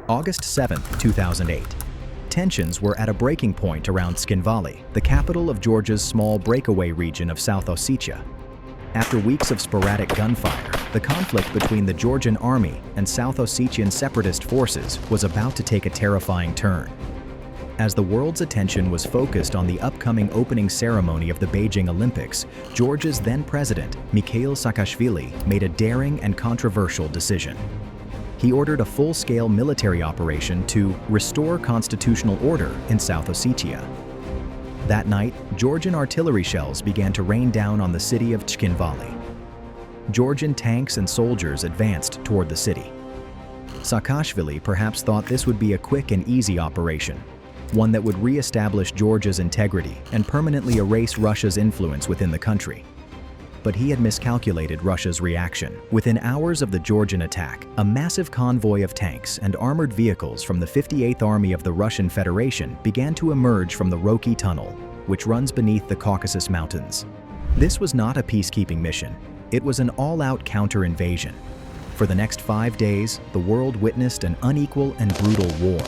August 7, 2008. Tensions were at a breaking point around Tskhinvali, the capital of Georgia's small breakaway region of South Ossetia. After weeks of sporadic gunfire, the conflict between the Georgian army and South Ossetian separatist forces was about to take a terrifying turn. As the world's attention was focused on the upcoming opening ceremony of the Beijing Olympics, Georgia's then-president, Mikheil Saakashvili, made a daring and controversial decision. He ordered a full-scale military operation to restore constitutional order in South Ossetia. That night, Georgian artillery shells began to rain down on the city of Tskhinvali. Georgian tanks and soldiers advanced toward the city. Saakashvili perhaps thought this would be a quick and easy operation, one that would re-establish Georgia's integrity and permanently erase Russia's influence within the country. But he had miscalculated Russia's reaction. Within hours of the Georgian attack, a massive convoy of tanks and armored vehicles from the 58th Army of the Russian Federation began to emerge from the Roki Tunnel, which runs beneath the Caucasus Mountains. This was not a peacekeeping mission. It was an all-out counter-invasion. For the next 5 days, the world witnessed an unequal and brutal war.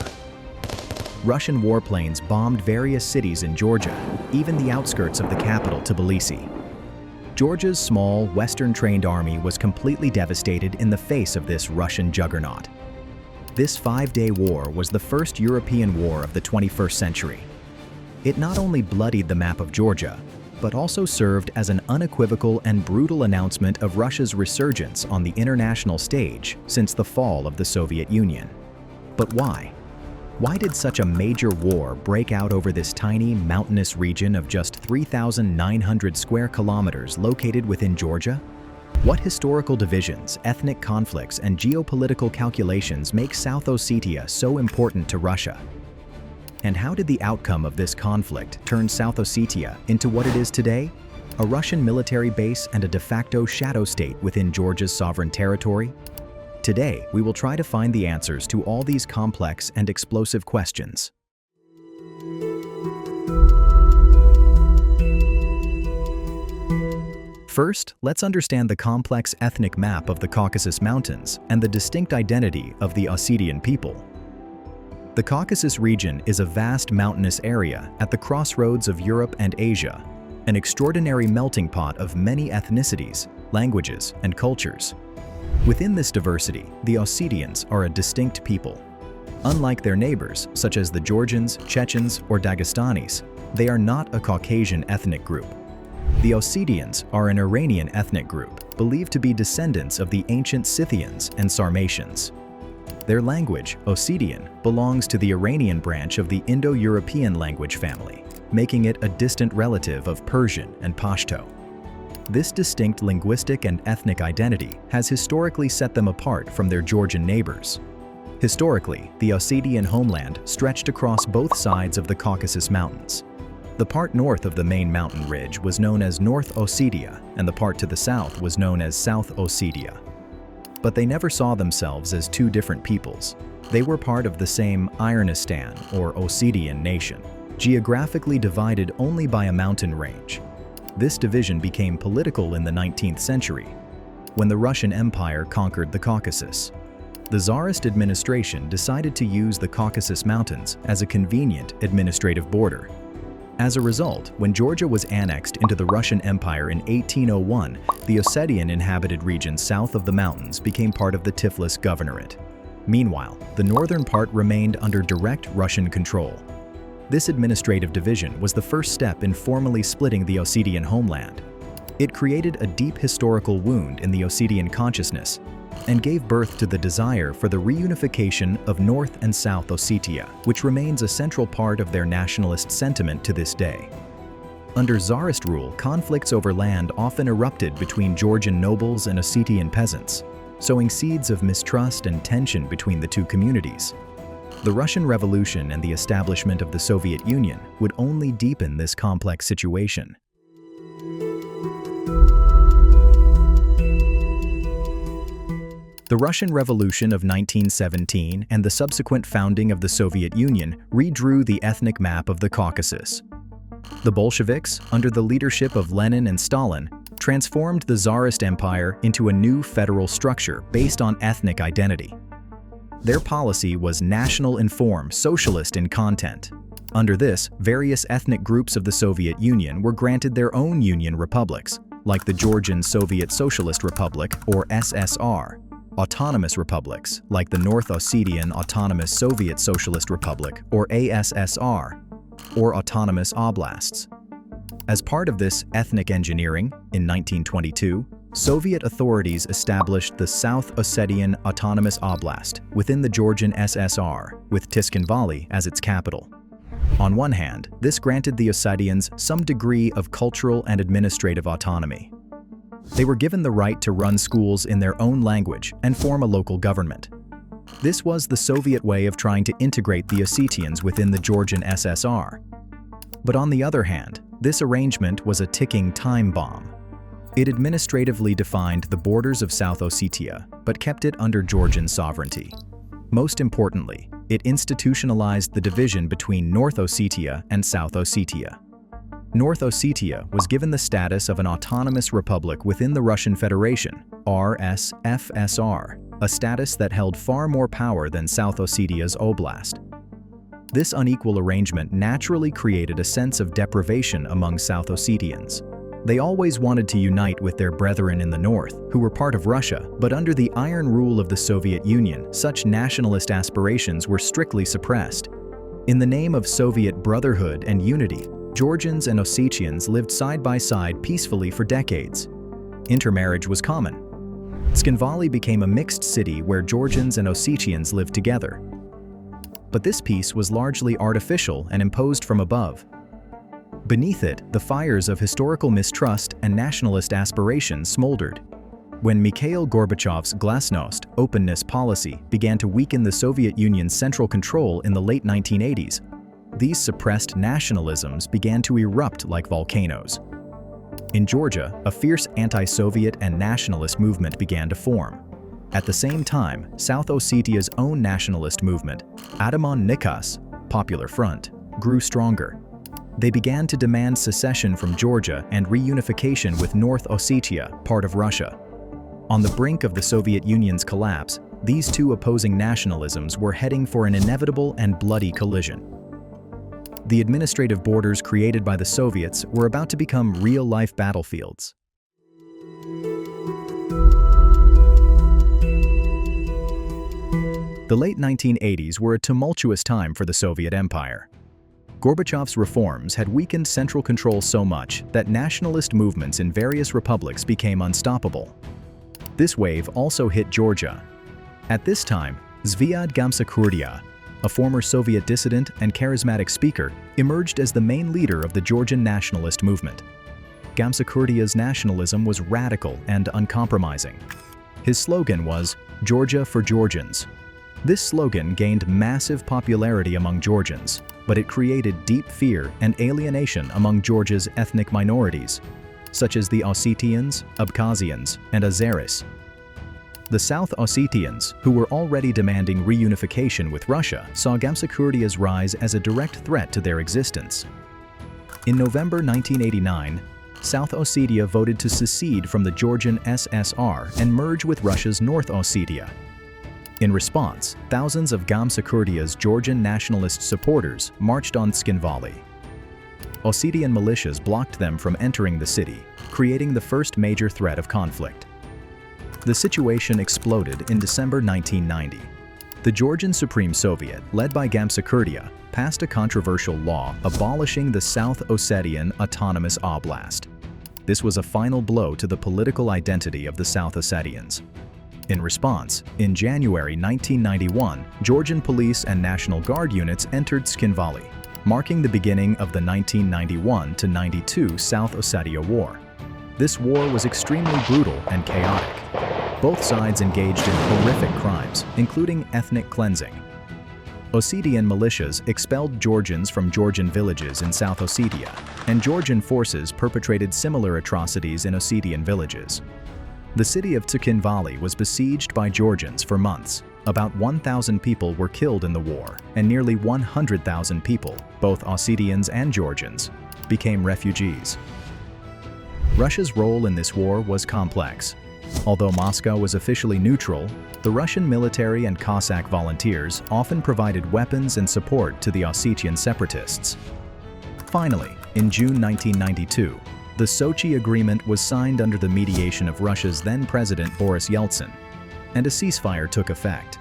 Russian warplanes bombed various cities in Georgia, even the outskirts of the capital, Tbilisi. Georgia's small, Western-trained army was completely devastated in the face of this Russian juggernaut. This 5-day war was the first European war of the 21st century. It not only bloodied the map of Georgia, but also served as an unequivocal and brutal announcement of Russia's resurgence on the international stage since the fall of the Soviet Union. But why? Why did such a major war break out over this tiny, mountainous region of just 3,900 square kilometers located within Georgia? What historical divisions, ethnic conflicts, and geopolitical calculations make South Ossetia so important to Russia? And how did the outcome of this conflict turn South Ossetia into what it is today? A Russian military base and a de facto shadow state within Georgia's sovereign territory? Today, we will try to find the answers to all these complex and explosive questions. First, let's understand the complex ethnic map of the Caucasus Mountains and the distinct identity of the Ossetian people. The Caucasus region is a vast mountainous area at the crossroads of Europe and Asia, an extraordinary melting pot of many ethnicities, languages, and cultures. Within this diversity, the Ossetians are a distinct people. Unlike their neighbors, such as the Georgians, Chechens, or Dagestanis, they are not a Caucasian ethnic group. The Ossetians are an Iranian ethnic group, believed to be descendants of the ancient Scythians and Sarmatians. Their language, Ossetian, belongs to the Iranian branch of the Indo-European language family, making it a distant relative of Persian and Pashto. This distinct linguistic and ethnic identity has historically set them apart from their Georgian neighbors. Historically, the Ossetian homeland stretched across both sides of the Caucasus Mountains. The part north of the main mountain ridge was known as North Ossetia, and the part to the south was known as South Ossetia. But they never saw themselves as two different peoples. They were part of the same Iranistan, or Ossetian nation, geographically divided only by a mountain range. This division became political in the 19th century, when the Russian Empire conquered the Caucasus. The Tsarist administration decided to use the Caucasus Mountains as a convenient administrative border. As a result, when Georgia was annexed into the Russian Empire in 1801, the Ossetian-inhabited region south of the mountains became part of the Tiflis Governorate. Meanwhile, the northern part remained under direct Russian control. This administrative division was the first step in formally splitting the Ossetian homeland. It created a deep historical wound in the Ossetian consciousness and gave birth to the desire for the reunification of North and South Ossetia, which remains a central part of their nationalist sentiment to this day. Under Tsarist rule, conflicts over land often erupted between Georgian nobles and Ossetian peasants, sowing seeds of mistrust and tension between the two communities. The Russian Revolution and the establishment of the Soviet Union would only deepen this complex situation. The Russian Revolution of 1917 and the subsequent founding of the Soviet Union redrew the ethnic map of the Caucasus. The Bolsheviks, under the leadership of Lenin and Stalin, transformed the Tsarist Empire into a new federal structure based on ethnic identity. Their policy was national inform, socialist in content. Under this, various ethnic groups of the Soviet Union were granted their own union republics, like the Georgian Soviet Socialist Republic, or SSR, autonomous republics, like the North Ossetian Autonomous Soviet Socialist Republic, or ASSR, or autonomous oblasts. As part of this ethnic engineering, in 1922, Soviet authorities established the South Ossetian Autonomous Oblast within the Georgian SSR, with Tskhinvali as its capital. On one hand, this granted the Ossetians some degree of cultural and administrative autonomy. They were given the right to run schools in their own language and form a local government. This was the Soviet way of trying to integrate the Ossetians within the Georgian SSR. But on the other hand, this arrangement was a ticking time bomb. It administratively defined the borders of South Ossetia, but kept it under Georgian sovereignty. Most importantly, it institutionalized the division between North Ossetia and South Ossetia. North Ossetia was given the status of an autonomous republic within the Russian Federation, RSFSR, a status that held far more power than South Ossetia's oblast. This unequal arrangement naturally created a sense of deprivation among South Ossetians. They always wanted to unite with their brethren in the north, who were part of Russia, but under the iron rule of the Soviet Union, such nationalist aspirations were strictly suppressed. In the name of Soviet brotherhood and unity, Georgians and Ossetians lived side by side peacefully for decades. Intermarriage was common. Tskhinvali became a mixed city where Georgians and Ossetians lived together. But this peace was largely artificial and imposed from above. Beneath it, the fires of historical mistrust and nationalist aspiration smoldered. When Mikhail Gorbachev's glasnost, openness policy began to weaken the Soviet Union's central control in the late 1980s, these suppressed nationalisms began to erupt like volcanoes. In Georgia, a fierce anti-Soviet and nationalist movement began to form. At the same time, South Ossetia's own nationalist movement, Adamon Nikas, Popular Front, grew stronger. They began to demand secession from Georgia and reunification with North Ossetia, part of Russia. On the brink of the Soviet Union's collapse, these two opposing nationalisms were heading for an inevitable and bloody collision. The administrative borders created by the Soviets were about to become real-life battlefields. The late 1980s were a tumultuous time for the Soviet Empire. Gorbachev's reforms had weakened central control so much that nationalist movements in various republics became unstoppable. This wave also hit Georgia. At this time, Zviad Gamsakhurdia, a former Soviet dissident and charismatic speaker, emerged as the main leader of the Georgian nationalist movement. Gamsakhurdia's nationalism was radical and uncompromising. His slogan was, "Georgia for Georgians." This slogan gained massive popularity among Georgians, but it created deep fear and alienation among Georgia's ethnic minorities, such as the Ossetians, Abkhazians, and Azeris. The South Ossetians, who were already demanding reunification with Russia, saw Gamsakhurdia's rise as a direct threat to their existence. In November 1989, South Ossetia voted to secede from the Georgian SSR and merge with Russia's North Ossetia. In response, thousands of Gamsakhurdia's Georgian nationalist supporters marched on Tskhinvali. Ossetian militias blocked them from entering the city, creating the first major threat of conflict. The situation exploded in December 1990. The Georgian Supreme Soviet, led by Gamsakhurdia, passed a controversial law abolishing the South Ossetian Autonomous Oblast. This was a final blow to the political identity of the South Ossetians. In response, in January 1991, Georgian police and National Guard units entered Tskhinvali, marking the beginning of the 1991-92 South Ossetia War. This war was extremely brutal and chaotic. Both sides engaged in horrific crimes, including ethnic cleansing. Ossetian militias expelled Georgians from Georgian villages in South Ossetia, and Georgian forces perpetrated similar atrocities in Ossetian villages. The city of Tskhinvali was besieged by Georgians for months. About 1,000 people were killed in the war, and nearly 100,000 people, both Ossetians and Georgians, became refugees. Russia's role in this war was complex. Although Moscow was officially neutral, the Russian military and Cossack volunteers often provided weapons and support to the Ossetian separatists. Finally, in June 1992, the Sochi Agreement was signed under the mediation of Russia's then-President Boris Yeltsin, and a ceasefire took effect.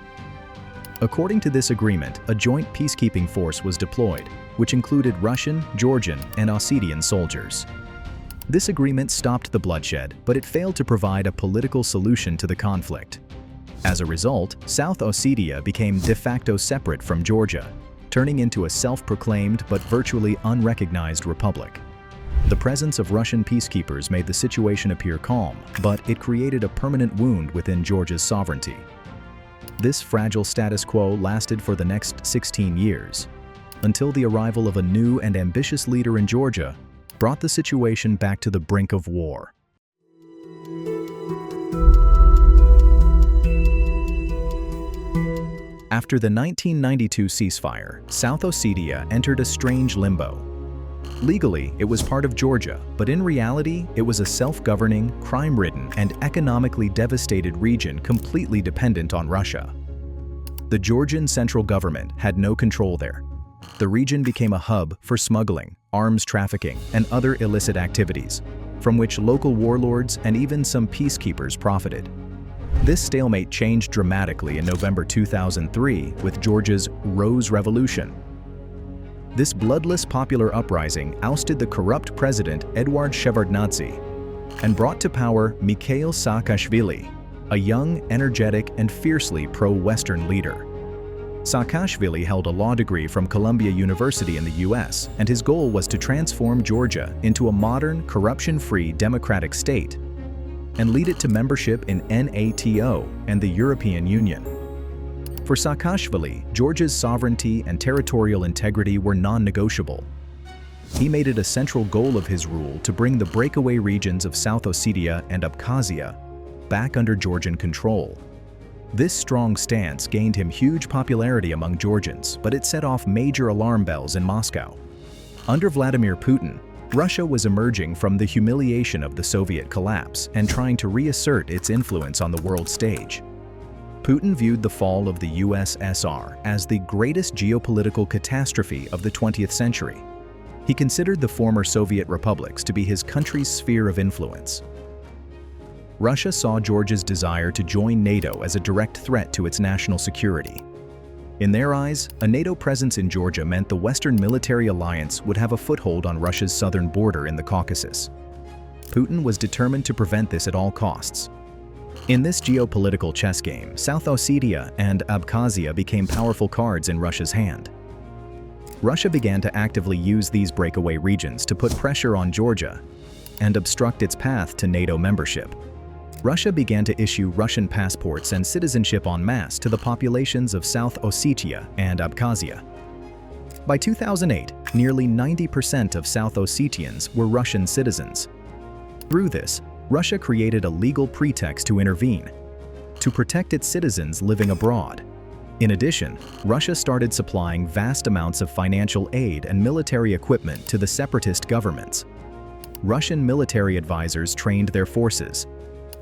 According to this agreement, a joint peacekeeping force was deployed, which included Russian, Georgian, and Ossetian soldiers. This agreement stopped the bloodshed, but it failed to provide a political solution to the conflict. As a result, South Ossetia became de facto separate from Georgia, turning into a self-proclaimed but virtually unrecognized republic. The presence of Russian peacekeepers made the situation appear calm, but it created a permanent wound within Georgia's sovereignty. This fragile status quo lasted for the next 16 years, until the arrival of a new and ambitious leader in Georgia brought the situation back to the brink of war. After the 1992 ceasefire, South Ossetia entered a strange limbo. Legally, it was part of Georgia, but in reality, it was a self-governing, crime-ridden, and economically devastated region completely dependent on Russia. The Georgian central government had no control there. The region became a hub for smuggling, arms trafficking, and other illicit activities, from which local warlords and even some peacekeepers profited. This stalemate changed dramatically in November 2003 with Georgia's Rose Revolution. This bloodless popular uprising ousted the corrupt president Eduard Shevardnadze and brought to power Mikheil Saakashvili, a young, energetic, and fiercely pro-Western leader. Saakashvili held a law degree from Columbia University in the US, and his goal was to transform Georgia into a modern, corruption-free democratic state and lead it to membership in NATO and the European Union. For Saakashvili, Georgia's sovereignty and territorial integrity were non-negotiable. He made it a central goal of his rule to bring the breakaway regions of South Ossetia and Abkhazia back under Georgian control. This strong stance gained him huge popularity among Georgians, but it set off major alarm bells in Moscow. Under Vladimir Putin, Russia was emerging from the humiliation of the Soviet collapse and trying to reassert its influence on the world stage. Putin viewed the fall of the USSR as the greatest geopolitical catastrophe of the 20th century. He considered the former Soviet republics to be his country's sphere of influence. Russia saw Georgia's desire to join NATO as a direct threat to its national security. In their eyes, a NATO presence in Georgia meant the Western military alliance would have a foothold on Russia's southern border in the Caucasus. Putin was determined to prevent this at all costs. In this geopolitical chess game, South Ossetia and Abkhazia became powerful cards in Russia's hand. Russia began to actively use these breakaway regions to put pressure on Georgia and obstruct its path to NATO membership. Russia began to issue Russian passports and citizenship en masse to the populations of South Ossetia and Abkhazia. By 2008, nearly 90% of South Ossetians were Russian citizens. Through this, Russia created a legal pretext to intervene, to protect its citizens living abroad. In addition, Russia started supplying vast amounts of financial aid and military equipment to the separatist governments. Russian military advisors trained their forces.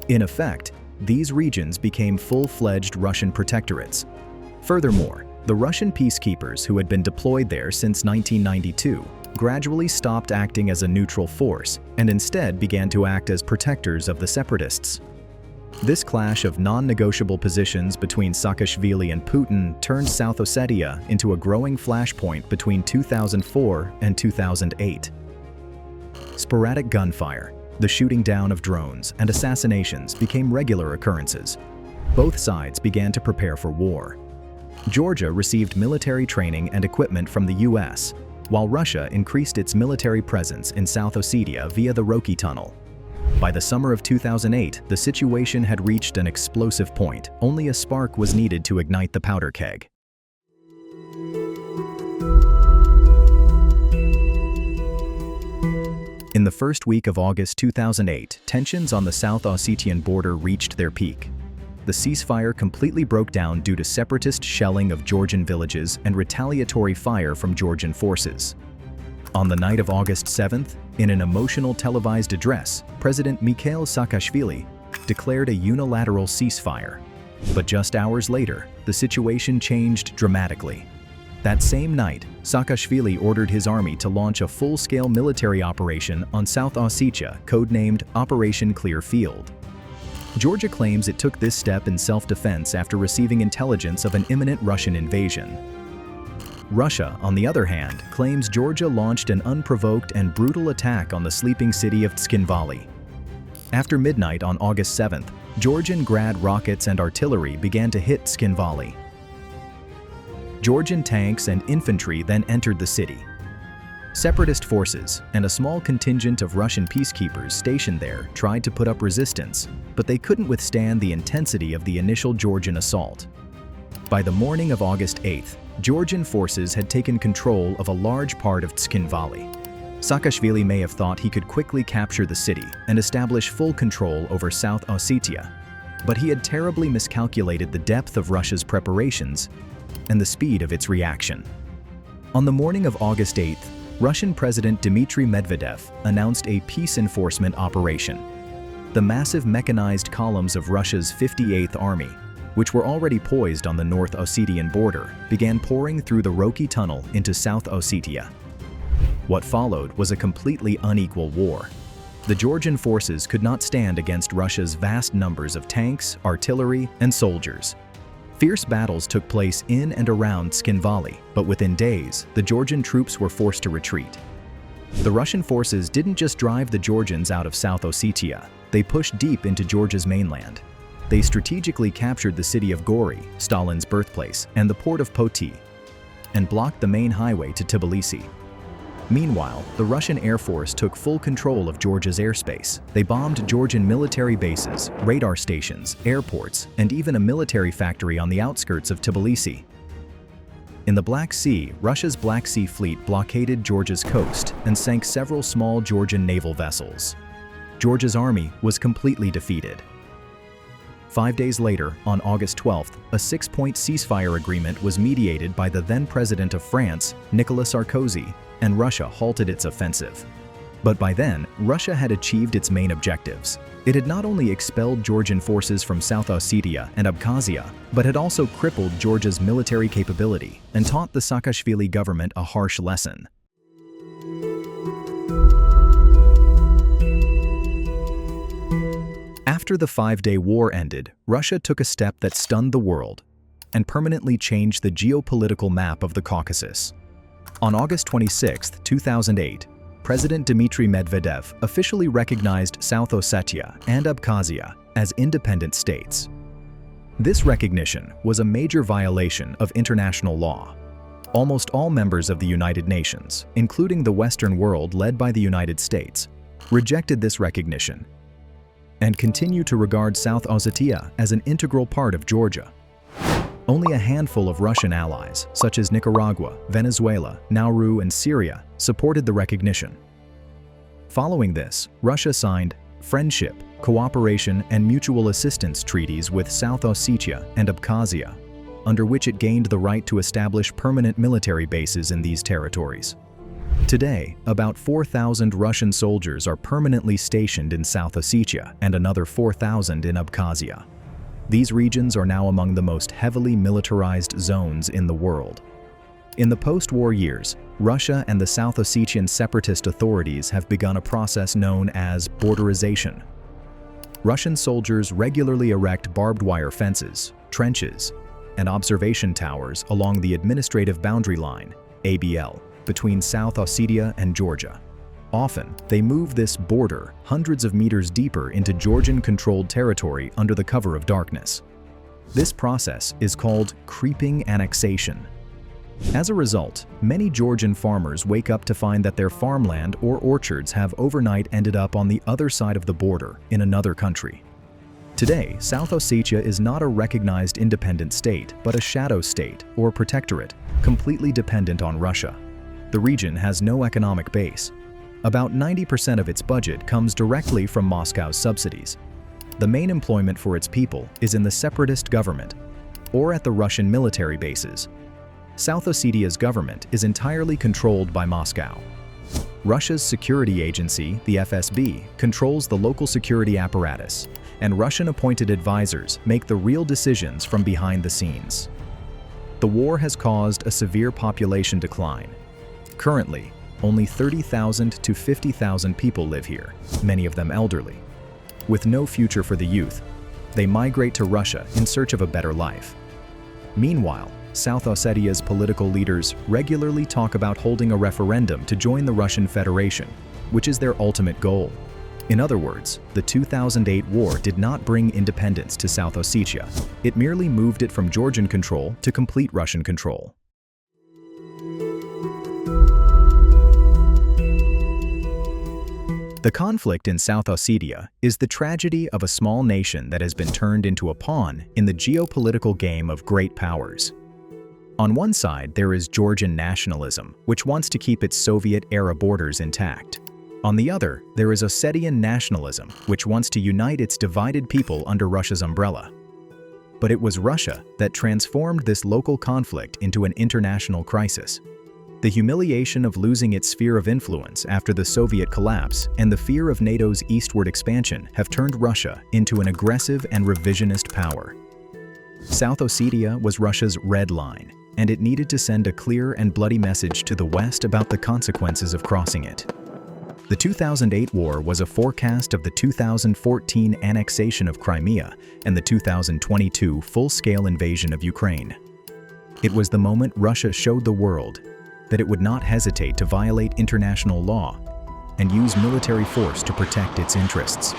In effect, these regions became full-fledged Russian protectorates. Furthermore, the Russian peacekeepers who had been deployed there since 1992 gradually stopped acting as a neutral force and instead began to act as protectors of the separatists. This clash of non-negotiable positions between Saakashvili and Putin turned South Ossetia into a growing flashpoint between 2004 and 2008. Sporadic gunfire, the shooting down of drones, and assassinations became regular occurrences. Both sides began to prepare for war. Georgia received military training and equipment from the US, while Russia increased its military presence in South Ossetia via the Roki Tunnel. By the summer of 2008, the situation had reached an explosive point. Only a spark was needed to ignite the powder keg. In the first week of August 2008, tensions on the South Ossetian border reached their peak. The ceasefire completely broke down due to separatist shelling of Georgian villages and retaliatory fire from Georgian forces. On the night of August 7th, in an emotional televised address, President Mikheil Saakashvili declared a unilateral ceasefire. But just hours later, the situation changed dramatically. That same night, Saakashvili ordered his army to launch a full-scale military operation on South Ossetia, codenamed Operation Clear Field. Georgia claims it took this step in self-defense after receiving intelligence of an imminent Russian invasion. Russia, on the other hand, claims Georgia launched an unprovoked and brutal attack on the sleeping city of Tskhinvali. After midnight on August 7th, Georgian Grad rockets and artillery began to hit Tskhinvali. Georgian tanks and infantry then entered the city. Separatist forces and a small contingent of Russian peacekeepers stationed there tried to put up resistance, but they couldn't withstand the intensity of the initial Georgian assault. By the morning of August 8th, Georgian forces had taken control of a large part of Tskhinvali. Saakashvili may have thought he could quickly capture the city and establish full control over South Ossetia, but he had terribly miscalculated the depth of Russia's preparations and the speed of its reaction. On the morning of August 8th, Russian President Dmitry Medvedev announced a peace enforcement operation. The massive mechanized columns of Russia's 58th Army, which were already poised on the North Ossetian border, began pouring through the Roki Tunnel into South Ossetia. What followed was a completely unequal war. The Georgian forces could not stand against Russia's vast numbers of tanks, artillery, and soldiers. Fierce battles took place in and around Tskhinvali, but within days, the Georgian troops were forced to retreat. The Russian forces didn't just drive the Georgians out of South Ossetia, they pushed deep into Georgia's mainland. They strategically captured the city of Gori, Stalin's birthplace, and the port of Poti, and blocked the main highway to Tbilisi. Meanwhile, the Russian Air Force took full control of Georgia's airspace. They bombed Georgian military bases, radar stations, airports, and even a military factory on the outskirts of Tbilisi. In the Black Sea, Russia's Black Sea Fleet blockaded Georgia's coast and sank several small Georgian naval vessels. Georgia's army was completely defeated. 5 days later, on August 12th, a 6-point ceasefire agreement was mediated by the then President of France, Nicolas Sarkozy, and Russia halted its offensive. But by then, Russia had achieved its main objectives. It had not only expelled Georgian forces from South Ossetia and Abkhazia, but had also crippled Georgia's military capability and taught the Saakashvili government a harsh lesson. After the 5-day war ended, Russia took a step that stunned the world and permanently changed the geopolitical map of the Caucasus. On August 26, 2008, President Dmitry Medvedev officially recognized South Ossetia and Abkhazia as independent states. This recognition was a major violation of international law. Almost all members of the United Nations, including the Western world led by the United States, rejected this recognition and continue to regard South Ossetia as an integral part of Georgia. Only a handful of Russian allies, such as Nicaragua, Venezuela, Nauru, and Syria, supported the recognition. Following this, Russia signed friendship, cooperation, and mutual assistance treaties with South Ossetia and Abkhazia, under which it gained the right to establish permanent military bases in these territories. Today, about 4,000 Russian soldiers are permanently stationed in South Ossetia and another 4,000 in Abkhazia. These regions are now among the most heavily militarized zones in the world. In the post-war years, Russia and the South Ossetian separatist authorities have begun a process known as borderization. Russian soldiers regularly erect barbed wire fences, trenches, and observation towers along the administrative boundary line, ABL, between South Ossetia and Georgia. Often, they move this border hundreds of meters deeper into Georgian-controlled territory under the cover of darkness. This process is called creeping annexation. As a result, many Georgian farmers wake up to find that their farmland or orchards have overnight ended up on the other side of the border in another country. Today, South Ossetia is not a recognized independent state, but a shadow state or protectorate, completely dependent on Russia. The region has no economic base. About 90% of its budget comes directly from Moscow's subsidies. The main employment for its people is in the separatist government or at the Russian military bases. South Ossetia's government is entirely controlled by Moscow. Russia's security agency, the FSB, controls the local security apparatus, and Russian-appointed advisors make the real decisions from behind the scenes. The war has caused a severe population decline. Currently, only 30,000 to 50,000 people live here, many of them elderly. With no future for the youth, they migrate to Russia in search of a better life. Meanwhile, South Ossetia's political leaders regularly talk about holding a referendum to join the Russian Federation, which is their ultimate goal. In other words, the 2008 war did not bring independence to South Ossetia. It merely moved it from Georgian control to complete Russian control. The conflict in South Ossetia is the tragedy of a small nation that has been turned into a pawn in the geopolitical game of great powers. On one side, there is Georgian nationalism, which wants to keep its Soviet-era borders intact. On the other, there is Ossetian nationalism, which wants to unite its divided people under Russia's umbrella. But it was Russia that transformed this local conflict into an international crisis. The humiliation of losing its sphere of influence after the Soviet collapse and the fear of NATO's eastward expansion have turned Russia into an aggressive and revisionist power. South Ossetia was Russia's red line, and it needed to send a clear and bloody message to the West about the consequences of crossing it. The 2008 war was a forecast of the 2014 annexation of Crimea and the 2022 full-scale invasion of Ukraine. It was the moment Russia showed the world that it would not hesitate to violate international law and use military force to protect its interests.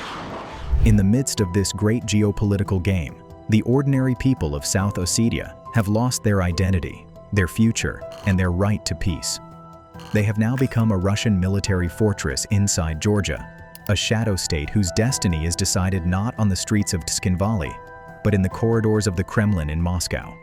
In the midst of this great geopolitical game, the ordinary people of South Ossetia have lost their identity, their future, and their right to peace. They have now become a Russian military fortress inside Georgia, a shadow state whose destiny is decided not on the streets of Tskhinvali, but in the corridors of the Kremlin in Moscow.